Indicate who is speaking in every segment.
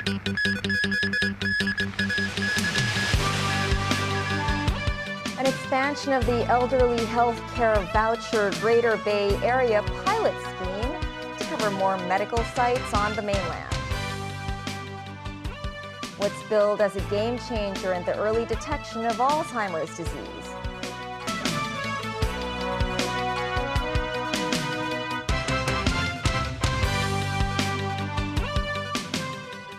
Speaker 1: An expansion of the elderly health care voucher Greater Bay Area pilot scheme to cover more medical sites on the mainland. What's billed as a game changer in the early detection of Alzheimer's disease.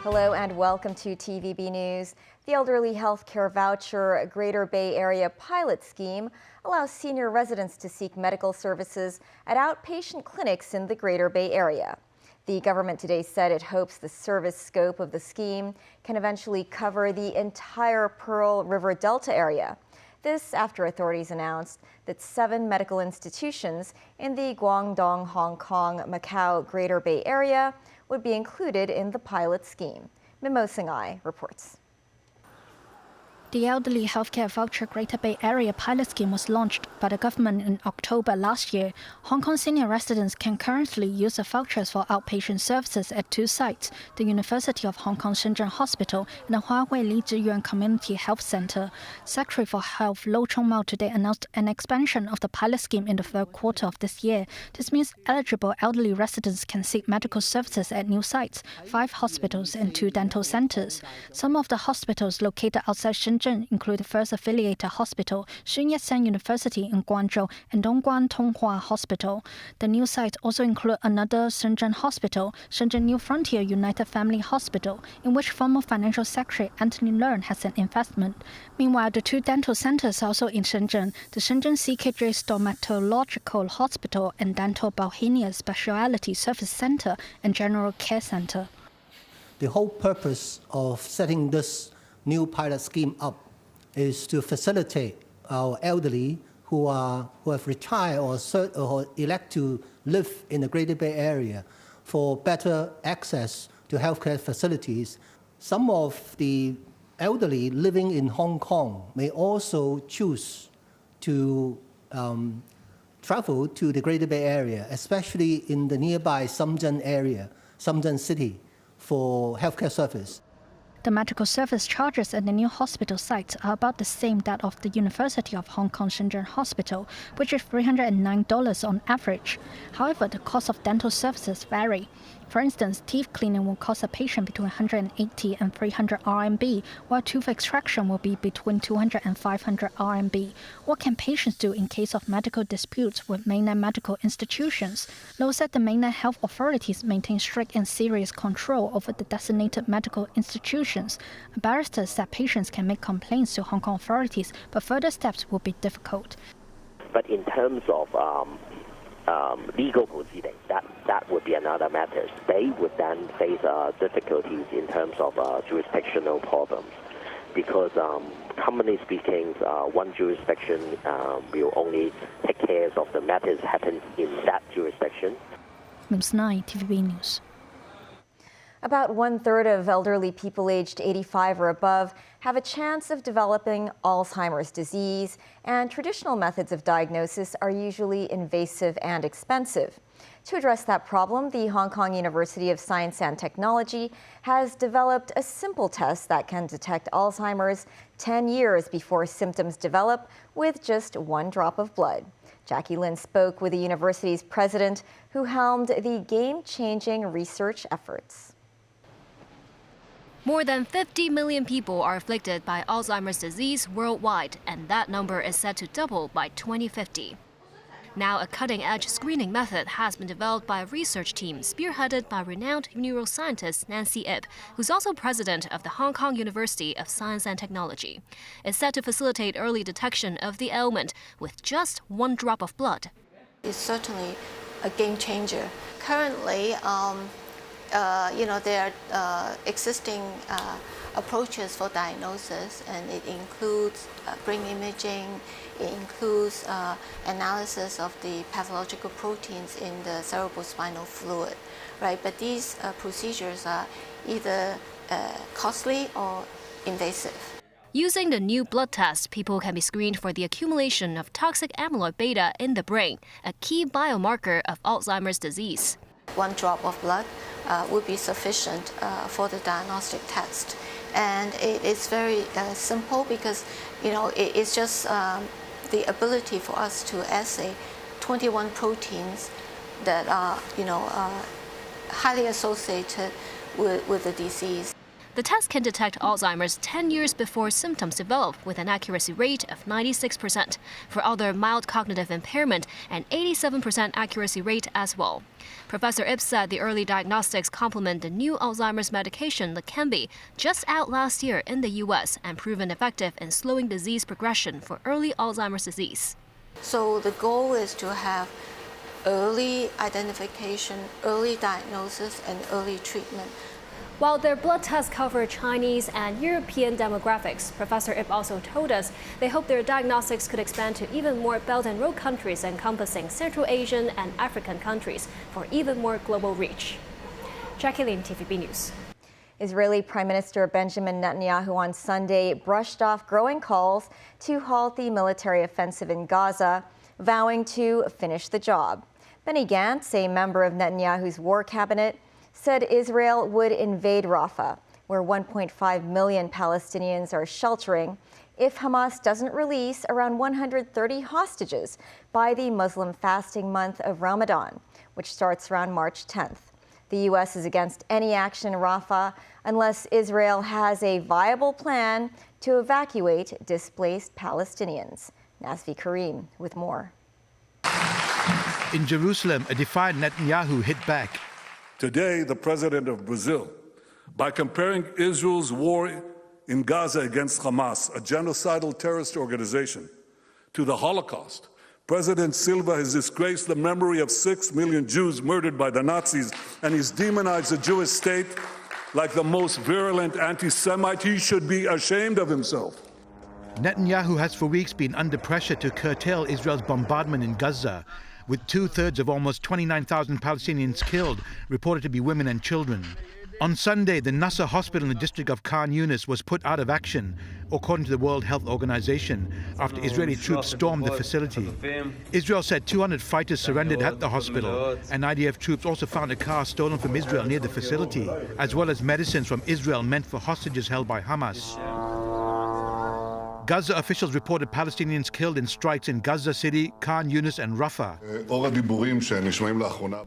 Speaker 1: Hello and welcome to TVB News. The Elderly Health Care Voucher Greater Bay Area pilot scheme allows senior residents to seek medical services at outpatient clinics in the Greater Bay Area. The government today said it hopes the service scope of the scheme can eventually cover the entire Pearl River Delta area. This after authorities announced that 7 medical institutions in the Guangdong, Hong Kong, Macau Greater Bay Area would be included in the pilot scheme. Mimo Singhai reports.
Speaker 2: The Elderly Healthcare Voucher Greater Bay Area pilot scheme was launched by the government in October last year. Hong Kong senior residents can currently use the vouchers for outpatient services at 2 sites, the University of Hong Kong Shenzhen Hospital and the Huawei Li Zhiyuan Community Health Center. Secretary for Health Lo Chongmao today announced an expansion of the pilot scheme in the third quarter of this year. This means eligible elderly residents can seek medical services at new sites, 5 hospitals and 2 dental centers. Some of the hospitals located outside Shenzhen include the First Affiliated Hospital, Sun Yat-sen University in Guangzhou, and Dongguan Tonghua Hospital. The new sites also include another Shenzhen Hospital, Shenzhen New Frontier United Family Hospital, in which former Financial Secretary Anthony Leung has an investment. Meanwhile, the 2 dental centers are also in Shenzhen, the Shenzhen CKJ Stomatological Hospital and Dental Bohemia Specialty Service Center and General Care Center.
Speaker 3: The whole purpose of setting this new pilot scheme up is to facilitate our elderly who have retired or elect to live in the Greater Bay Area for better access to healthcare facilities. Some of the elderly living in Hong Kong may also choose to travel to the Greater Bay Area, especially in the nearby Shenzhen area, Shenzhen City, for healthcare service.
Speaker 2: The medical service charges at the new hospital sites are about the same that of the University of Hong Kong Shenzhen Hospital, which is $309 on average. However, the cost of dental services vary. For instance, teeth cleaning will cost a patient between 180 and 300 RMB, while tooth extraction will be between 200 and 500 RMB. What can patients do in case of medical disputes with mainland medical institutions? Lo said the mainland health authorities maintain strict and serious control over the designated medical institutions. A barrister said patients can make complaints to Hong Kong authorities, but further steps will be difficult.
Speaker 4: But in terms of legal proceedings, that would be another matter. They would then face difficulties in terms of jurisdictional problems, because commonly speaking, one jurisdiction will only take care of the matters happen in that jurisdiction.
Speaker 2: Mims 9, TVB News.
Speaker 1: About 1/3 of elderly people aged 85 or above have a chance of developing Alzheimer's disease, and traditional methods of diagnosis are usually invasive and expensive. To address that problem, the Hong Kong University of Science and Technology has developed a simple test that can detect Alzheimer's 10 years before symptoms develop with just 1 drop of blood. Jackie Lin spoke with the university's president, who helmed the game-changing research efforts.
Speaker 5: More than 50 million people are afflicted by Alzheimer's disease worldwide, and that number is set to double by 2050. Now, a cutting-edge screening method has been developed by a research team spearheaded by renowned neuroscientist Nancy Ip, who's also president of the Hong Kong University of Science and Technology. It's set to facilitate early detection of the ailment with just 1 drop of blood.
Speaker 6: It's certainly a game changer. Currently, there are existing approaches for diagnosis, and it includes brain imaging, it includes analysis of the pathological proteins in the cerebrospinal fluid, right? But these procedures are either costly or invasive.
Speaker 5: Using the new blood test, people can be screened for the accumulation of toxic amyloid beta in the brain, a key biomarker of Alzheimer's disease.
Speaker 6: 1 drop of blood would be sufficient for the diagnostic test. And it's very simple because, it's just the ability for us to assay 21 proteins that are, highly associated with the disease.
Speaker 5: The test can detect Alzheimer's 10 years before symptoms develop with an accuracy rate of 96%. For other mild cognitive impairment, an 87% accuracy rate as well. Professor Ip said the early diagnostics complement the new Alzheimer's medication Leqembi, just out last year in the U.S. and proven effective in slowing disease progression for early Alzheimer's disease.
Speaker 6: So the goal is to have early identification, early diagnosis, and early treatment.
Speaker 5: While their blood tests cover Chinese and European demographics, Professor Ip also told us they hope their diagnostics could expand to even more Belt and Road countries encompassing Central Asian and African countries for even more global reach. Jackie Lin, TVB News.
Speaker 1: Israeli Prime Minister Benjamin Netanyahu on Sunday brushed off growing calls to halt the military offensive in Gaza, vowing to finish the job. Benny Gantz, a member of Netanyahu's war cabinet, said Israel would invade Rafah, where 1.5 million Palestinians are sheltering, if Hamas doesn't release around 130 hostages by the Muslim fasting month of Ramadan, which starts around March 10th. The U.S. is against any action in Rafah unless Israel has a viable plan to evacuate displaced Palestinians. Nazvi Karim with more.
Speaker 7: In Jerusalem, a defiant Netanyahu hit back.
Speaker 8: Today, the president of Brazil, by comparing Israel's war in Gaza against Hamas, a genocidal terrorist organization, to the Holocaust, President Silva has disgraced the memory of 6 million Jews murdered by the Nazis, and he's demonized the Jewish state like the most virulent anti-Semite. He should be ashamed of himself.
Speaker 7: Netanyahu has for weeks been under pressure to curtail Israel's bombardment in Gaza, with 2/3 of almost 29,000 Palestinians killed, reported to be women and children. On Sunday, the Nasser hospital in the district of Khan Yunis was put out of action, according to the World Health Organization, after Israeli troops stormed the facility. Israel said 200 fighters surrendered at the hospital, and IDF troops also found a car stolen from Israel near the facility, as well as medicines from Israel meant for hostages held by Hamas. Gaza officials reported Palestinians killed in strikes in Gaza City, Khan Yunis and Rafah.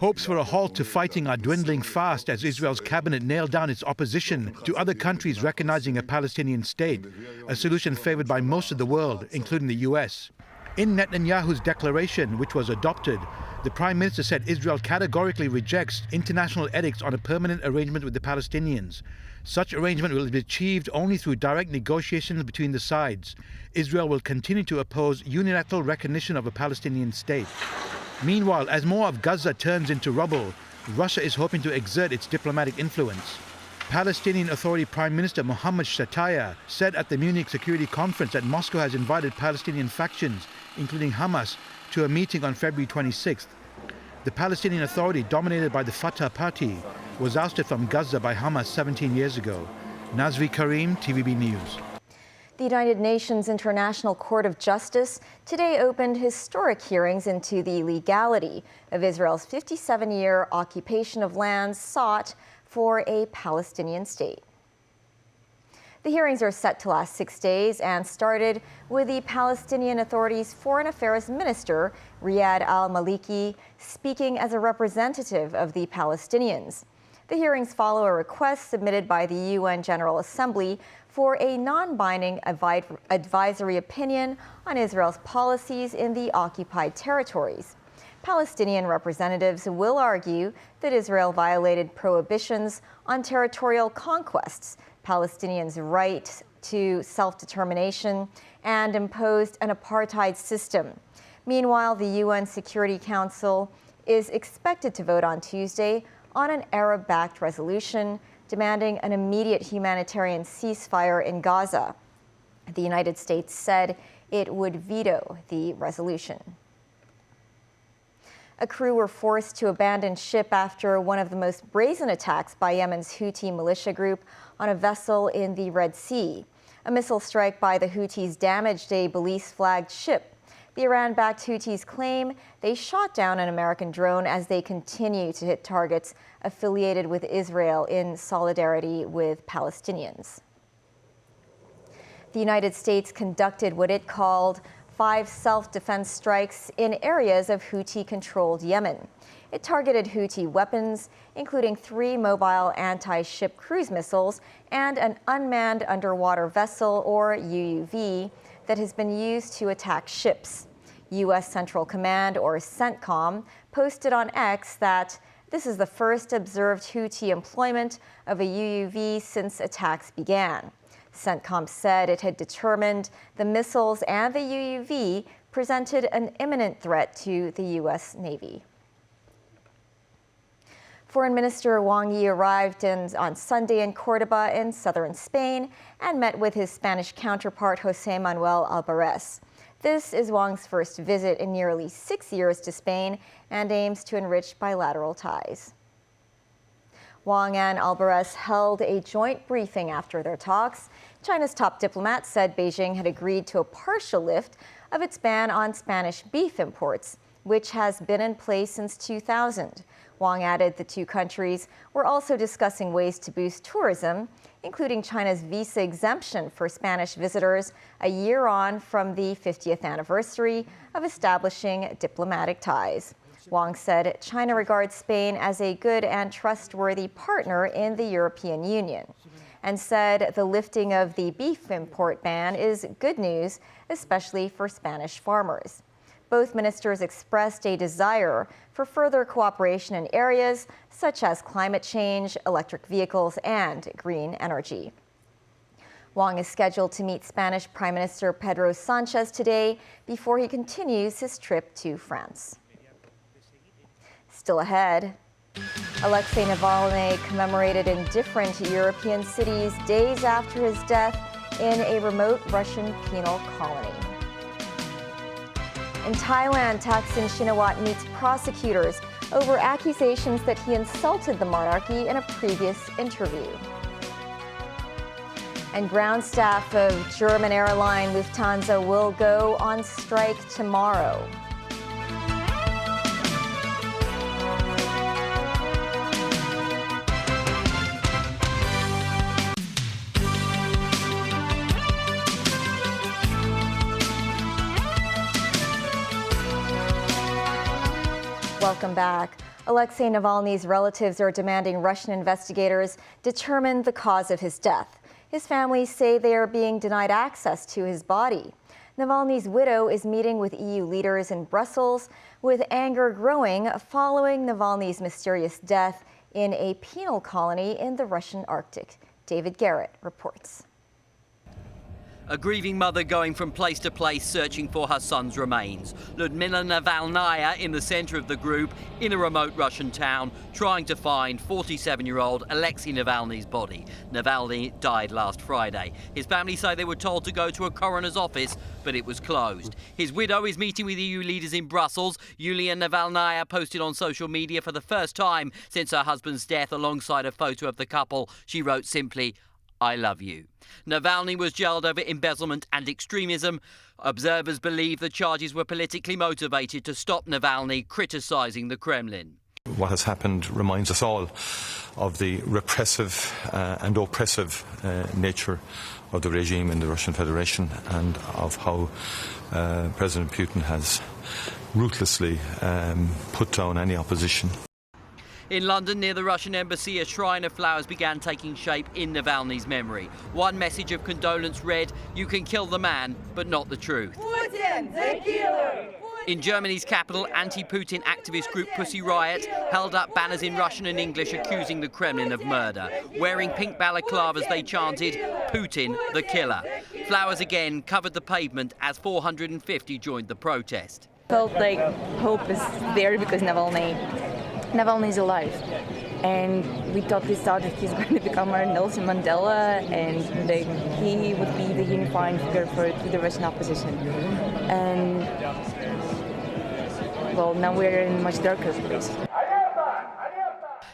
Speaker 7: Hopes for a halt to fighting are dwindling fast as Israel's cabinet nailed down its opposition to other countries recognizing a Palestinian state, a solution favored by most of the world, including the U.S. In Netanyahu's declaration, which was adopted, the Prime Minister said Israel categorically rejects international edicts on a permanent arrangement with the Palestinians. Such arrangement will be achieved only through direct negotiations between the sides. Israel will continue to oppose unilateral recognition of a Palestinian state. Meanwhile, as more of Gaza turns into rubble, Russia is hoping to exert its diplomatic influence. Palestinian Authority Prime Minister Mohammed Shataya said at the Munich Security Conference that Moscow has invited Palestinian factions, including Hamas, to a meeting on February 26th. The Palestinian Authority, dominated by the Fatah Party, was ousted from Gaza by Hamas 17 years ago. Nazvi Karim, TVB News.
Speaker 1: The United Nations International Court of Justice today opened historic hearings into the legality of Israel's 57-year occupation of lands sought for a Palestinian state. The hearings are set to last 6 days and started with the Palestinian Authority's Foreign Affairs Minister, Riyad al-Maliki, speaking as a representative of the Palestinians. The hearings follow a request submitted by the UN General Assembly for a non-binding advisory opinion on Israel's policies in the occupied territories. Palestinian representatives will argue that Israel violated prohibitions on territorial conquests, Palestinians' right to self-determination, and imposed an apartheid system. Meanwhile, the UN Security Council is expected to vote on Tuesday on an Arab-backed resolution demanding an immediate humanitarian ceasefire in Gaza. The United States said it would veto the resolution. A crew were forced to abandon ship after one of the most brazen attacks by Yemen's Houthi militia group on a vessel in the Red Sea. A missile strike by the Houthis damaged a Belize-flagged ship. The Iran-backed Houthis claim they shot down an American drone as they continue to hit targets affiliated with Israel in solidarity with Palestinians. The United States conducted what it called 5 self-defense strikes in areas of Houthi-controlled Yemen. It targeted Houthi weapons, including 3 mobile anti-ship cruise missiles and an unmanned underwater vessel, or UUV, that has been used to attack ships. U.S. Central Command, or CENTCOM, posted on X that this is the first observed Houthi employment of a UUV since attacks began. CENTCOM said it had determined the missiles and the UUV presented an imminent threat to the U.S. Navy. Foreign Minister Wang Yi arrived on Sunday in Córdoba in southern Spain and met with his Spanish counterpart José Manuel Alvarez. This is Wang's first visit in nearly 6 years to Spain and aims to enrich bilateral ties. Wang and Alvarez held a joint briefing after their talks. China's top diplomat said Beijing had agreed to a partial lift of its ban on Spanish beef imports, which has been in place since 2000. Wang added the two countries were also discussing ways to boost tourism, including China's visa exemption for Spanish visitors a year on from the 50th anniversary of establishing diplomatic ties. Wang said China regards Spain as a good and trustworthy partner in the European Union, and said the lifting of the beef import ban is good news, especially for Spanish farmers. Both ministers expressed a desire for further cooperation in areas such as climate change, electric vehicles, and green energy. Wang is scheduled to meet Spanish Prime Minister Pedro Sanchez today before he continues his trip to France. Still ahead, Alexei Navalny commemorated in different European cities days after his death in a remote Russian penal colony. In Thailand, Thaksin Shinawatra meets prosecutors over accusations that he insulted the monarchy in a previous interview. And ground staff of German airline Lufthansa will go on strike tomorrow. Welcome back. Alexei Navalny's relatives are demanding Russian investigators determine the cause of his death. His family say they are being denied access to his body. Navalny's widow is meeting with EU leaders in Brussels, with anger growing following Navalny's mysterious death in a penal colony in the Russian Arctic. David Garrett reports.
Speaker 9: A grieving mother going from place to place searching for her son's remains. Lyudmila Navalnaya in the centre of the group in a remote Russian town trying to find 47-year-old Alexei Navalny's body. Navalny died last Friday. His family say they were told to go to a coroner's office, but it was closed. His widow is meeting with EU leaders in Brussels. Yulia Navalnaya posted on social media for the first time since her husband's death alongside a photo of the couple. She wrote simply, "I love you." Navalny was jailed over embezzlement and extremism. Observers believe the charges were politically motivated to stop Navalny criticising the Kremlin.
Speaker 10: What has happened reminds us all of the repressive and oppressive nature of the regime in the Russian Federation and of how President Putin has ruthlessly put down any opposition.
Speaker 9: In London, near the Russian embassy, a shrine of flowers began taking shape in Navalny's memory. One message of condolence read, "You can kill the man, but not the truth."
Speaker 11: Putin, the killer!
Speaker 9: In Germany's capital, anti-Putin activist group Pussy Riot held up banners in Russian and English accusing the Kremlin of murder. Wearing pink balaclavas, they chanted, "Putin, the killer." Flowers again covered the pavement as 450 joined the protest.
Speaker 12: Felt like hope is there because Navalny is alive, and we totally thought that he's going to become our Nelson Mandela and that he would be the unifying figure for the Russian opposition. And well, now we're in a much darker place.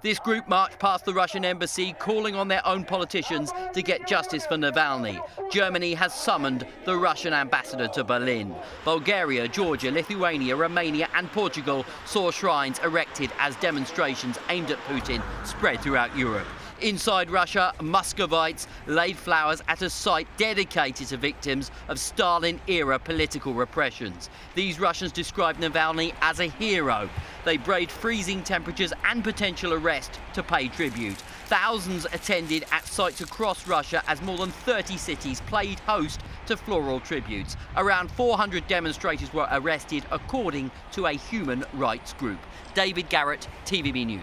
Speaker 9: This group marched past the Russian embassy, calling on their own politicians to get justice for Navalny. Germany has summoned the Russian ambassador to Berlin. Bulgaria, Georgia, Lithuania, Romania and Portugal saw shrines erected as demonstrations aimed at Putin spread throughout Europe. Inside Russia, Muscovites laid flowers at a site dedicated to victims of Stalin-era political repressions. These Russians described Navalny as a hero. They braved freezing temperatures and potential arrest to pay tribute. Thousands attended at sites across Russia as more than 30 cities played host to floral tributes. Around 400 demonstrators were arrested, according to a human rights group. David Garrett, TVB News.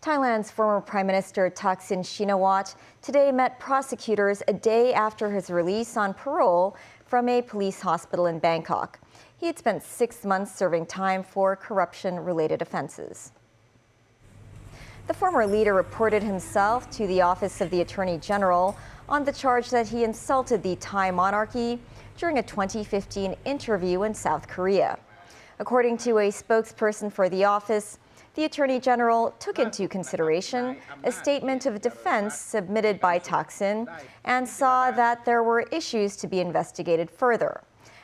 Speaker 1: Thailand's former Prime Minister Thaksin Shinawatra today met prosecutors a day after his release on parole from a police hospital in Bangkok. He had spent 6 months serving time for corruption-related offenses. The former leader reported himself to the Office of the Attorney General on the charge that he insulted the Thai monarchy during a 2015 interview in South Korea. According to a spokesperson for the office, the Attorney General took into consideration a statement of defense submitted by Thaksin and saw that there were issues to be investigated further.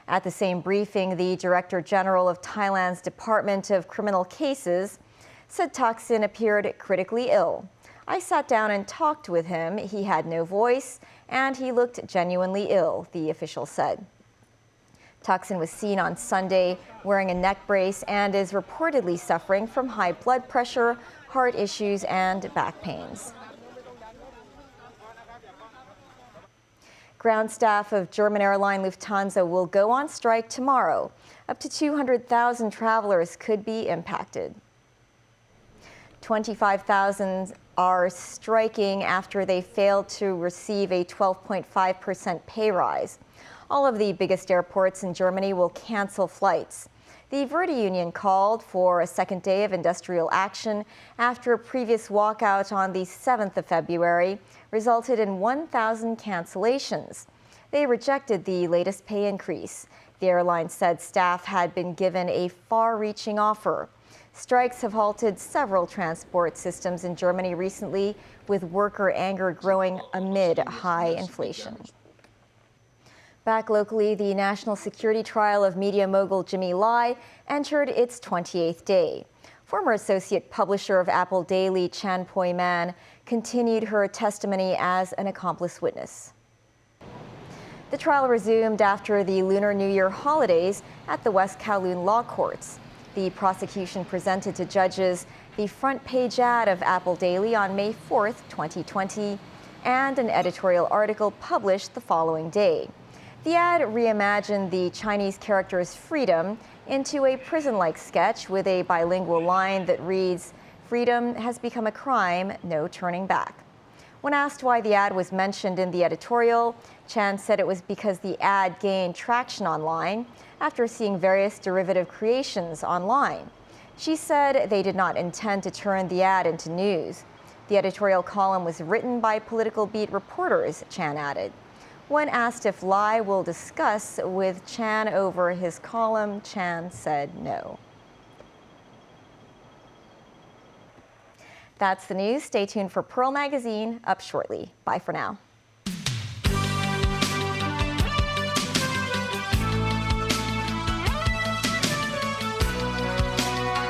Speaker 1: At the same briefing, the Director General of Thailand's Department of Criminal Cases said Thaksin appeared critically ill. I sat down and talked with him. He had no voice and he looked genuinely ill, the official said. Thaksin was seen on Sunday wearing a neck brace and is reportedly suffering from high blood pressure, heart issues, and back pains. Ground staff of German airline Lufthansa will go on strike tomorrow. Up to 200,000 travelers could be impacted. 25,000 are striking after they failed to receive a 12.5% pay rise. All of the biggest airports in Germany will cancel flights. The Verdi union called for a second day of industrial action after a previous walkout on the 7th of February resulted in 1,000 cancellations. They rejected the latest pay increase. The airline said staff had been given a far-reaching offer. Strikes have halted several transport systems in Germany recently, with worker anger growing amid high inflation. Back locally, the national security trial of media mogul Jimmy Lai entered its 28th day. Former associate publisher of Apple Daily, Chan Poi-man, continued her testimony as an accomplice witness. The trial resumed after the Lunar New Year holidays at the West Kowloon Law Courts. The prosecution presented to judges the front page ad of Apple Daily on May 4th, 2020, and an editorial article published the following day. The ad reimagined the Chinese characters freedom into a prison-like sketch with a bilingual line that reads, "Freedom has become a crime, no turning back." When asked why the ad was mentioned in the editorial, Chan said it was because the ad gained traction online after seeing various derivative creations online. She said they did not intend to turn the ad into news. The editorial column was written by political beat reporters, Chan added. When asked if Lai will discuss with Chan over his column, Chan said no. That's the news. Stay tuned for Pearl Magazine up shortly. Bye for now.